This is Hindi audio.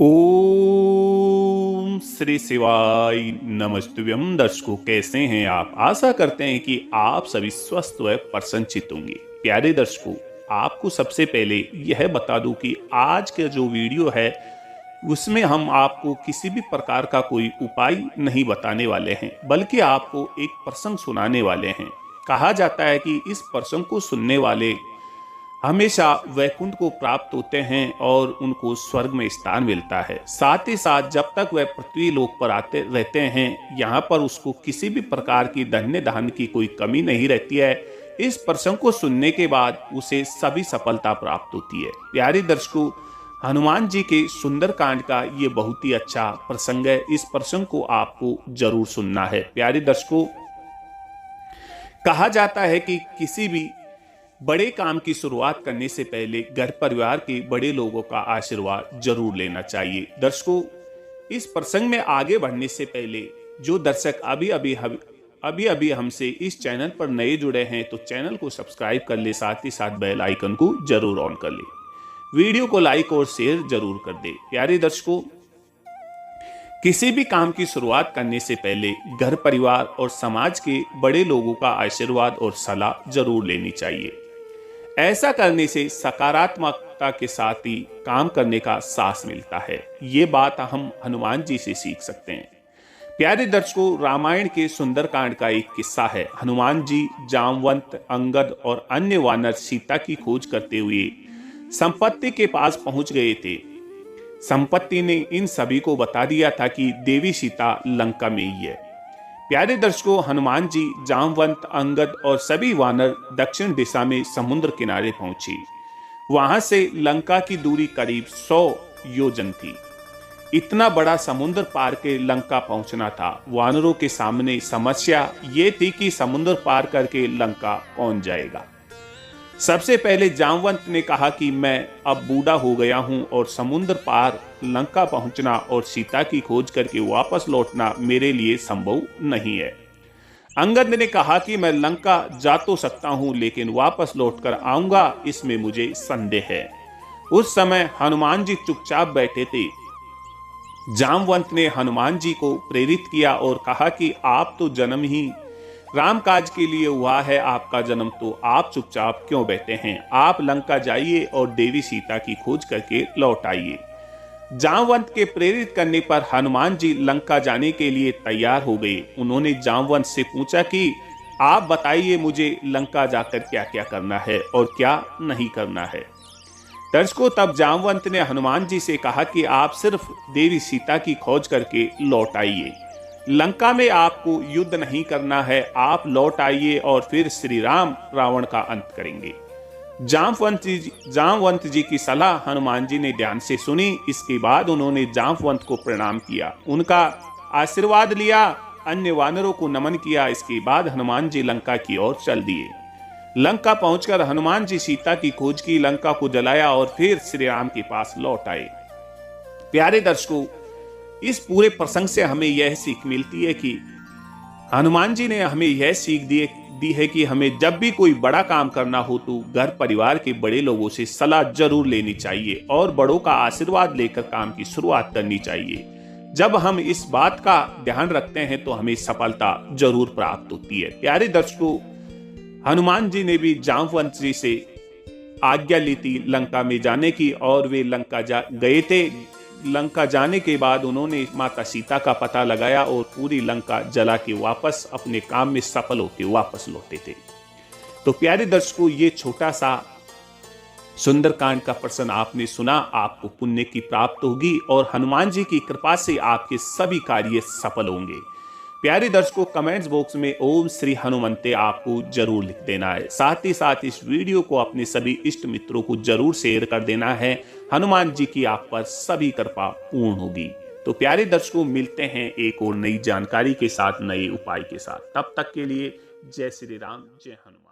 ओम श्री शिवाय नमस्तुभ्यम। दर्शकों, कैसे हैं आप? आशा करते हैं कि आप सभी स्वस्थ व प्रसन्नचित्त होंगे। प्यारे दर्शकों, आपको सबसे पहले यह बता दूं कि आज का जो वीडियो है उसमें हम आपको किसी भी प्रकार का कोई उपाय नहीं बताने वाले हैं, बल्कि आपको एक प्रसंग सुनाने वाले हैं। कहा जाता है कि इस प्रसंग को सुनने वाले हमेशा वैकुंठ को प्राप्त होते हैं और उनको स्वर्ग में स्थान मिलता है। साथ ही साथ जब तक वह पृथ्वी लोक पर आते रहते हैं, यहाँ पर उसको किसी भी प्रकार की धन्य धान्य की कोई कमी नहीं रहती है। इस प्रसंग को सुनने के बाद उसे सभी सफलता प्राप्त होती है। प्यारे दर्शकों, हनुमान जी के सुंदरकांड का ये बहुत ही अच्छा प्रसंग है। इस प्रसंग को आपको जरूर सुनना है। प्यारे दर्शकों, कहा जाता है कि किसी भी बड़े काम की शुरुआत करने से पहले घर परिवार के बड़े लोगों का आशीर्वाद जरूर लेना चाहिए। दर्शकों, इस प्रसंग में आगे बढ़ने से पहले जो दर्शक अभी अभी हमसे इस चैनल पर नए जुड़े हैं तो चैनल को सब्सक्राइब कर ले, साथ ही साथ बेल आइकन को जरूर ऑन कर ले, वीडियो को लाइक और शेयर जरूर कर दे। प्यारे दर्शकों, किसी भी काम की शुरुआत करने से पहले घर परिवार और समाज के बड़े लोगों का आशीर्वाद और सलाह जरूर लेनी चाहिए। ऐसा करने से सकारात्मकता के साथ ही काम करने का साहस मिलता है। ये बात हम हनुमान जी से सीख सकते हैं। प्यारे दर्शकों, रामायण के सुंदरकांड का एक किस्सा है। हनुमान जी जामवंत, अंगद और अन्य वानर सीता की खोज करते हुए संपत्ति के पास पहुंच गए थे। संपत्ति ने इन सभी को बता दिया था कि देवी सीता लंका में ही है। प्यारे दर्शकों, हनुमान जी जामवंत, अंगद और सभी वानर दक्षिण दिशा में समुद्र किनारे पहुंचे। वहां से लंका की दूरी करीब 100 योजन थी। इतना बड़ा समुद्र पार के लंका पहुंचना था। वानरों के सामने समस्या ये थी कि समुद्र पार करके लंका कौन जाएगा। सबसे पहले जामवंत ने कहा कि मैं अब बूढ़ा हो गया हूं और समुद्र पार लंका पहुंचना और सीता की खोज करके वापस लौटना मेरे लिए संभव नहीं है। अंगद ने कहा कि मैं लंका जा तो सकता हूं, लेकिन वापस लौटकर आऊंगा इसमें मुझे संदेह है। उस समय हनुमान जी चुपचाप बैठे थे। जामवंत ने हनुमान जी को प्रेरित किया और कहा कि आप तो जन्म ही राम काज के लिए हुआ है, आपका जन्म, तो आप चुपचाप क्यों बैठे हैं? आप लंका जाइए और देवी सीता की खोज करके लौट आइए। जामवंत के प्रेरित करने पर हनुमान जी लंका जाने के लिए तैयार हो गए। उन्होंने जामवंत से पूछा कि आप बताइए मुझे लंका जाकर क्या क्या करना है और क्या नहीं करना है। दर्शकों, तब जामवंत ने हनुमान जी से कहा कि आप सिर्फ देवी सीता की खोज करके लौट आइए। लंका में आपको युद्ध नहीं करना है, आप लौट आइए और फिर श्री राम रावण का अंत करेंगे। जामवंत जी की सलाह हनुमान जी ने ध्यान से सुनी। इसके बाद उन्होंने जामवंत को प्रणाम किया, उनका आशीर्वाद लिया, अन्य वानरों को नमन किया। इसके बाद हनुमान जी लंका की ओर चल दिए। लंका पहुंचकर हनुमान जी सीता की खोज की, लंका को जलाया और फिर श्री राम के पास लौट आए। प्यारे दर्शकों, इस पूरे प्रसंग से हमें यह सीख मिलती है कि हनुमान जी ने हमें यह सीख दी है कि हमें जब भी कोई बड़ा काम करना हो तो घर परिवार के बड़े लोगों से सलाह जरूर लेनी चाहिए और बड़ों का आशीर्वाद लेकर काम की शुरुआत करनी चाहिए। जब हम इस बात का ध्यान रखते हैं तो हमें सफलता जरूर प्राप्त होती है। प्यारे दर्शकों, हनुमान जी ने भी जामवंत जी से आज्ञा ली थी लंका में जाने की और वे लंका गए थे। लंका जाने के बाद उन्होंने माता सीता का पता लगाया और पूरी लंका जला के वापस अपने काम में सफल होकर वापस लौटे थे। तो प्यारे दर्शकों, ये छोटा सा सुंदरकांड का प्रसंग आपने सुना। आपको पुण्य की प्राप्त होगी और हनुमान जी की कृपा से आपके सभी कार्य सफल होंगे। प्यारे दर्शकों, कमेंट्स बॉक्स में ओम श्री हनुमंते आपको जरूर लिख देना है। साथ ही साथ इस वीडियो को अपने सभी इष्ट मित्रों को जरूर शेयर कर देना है। हनुमान जी की आप पर सभी कृपा पूर्ण होगी। तो प्यारे दर्शकों, मिलते हैं एक और नई जानकारी के साथ, नए उपाय के साथ। तब तक के लिए जय श्री राम, जय हनुमान।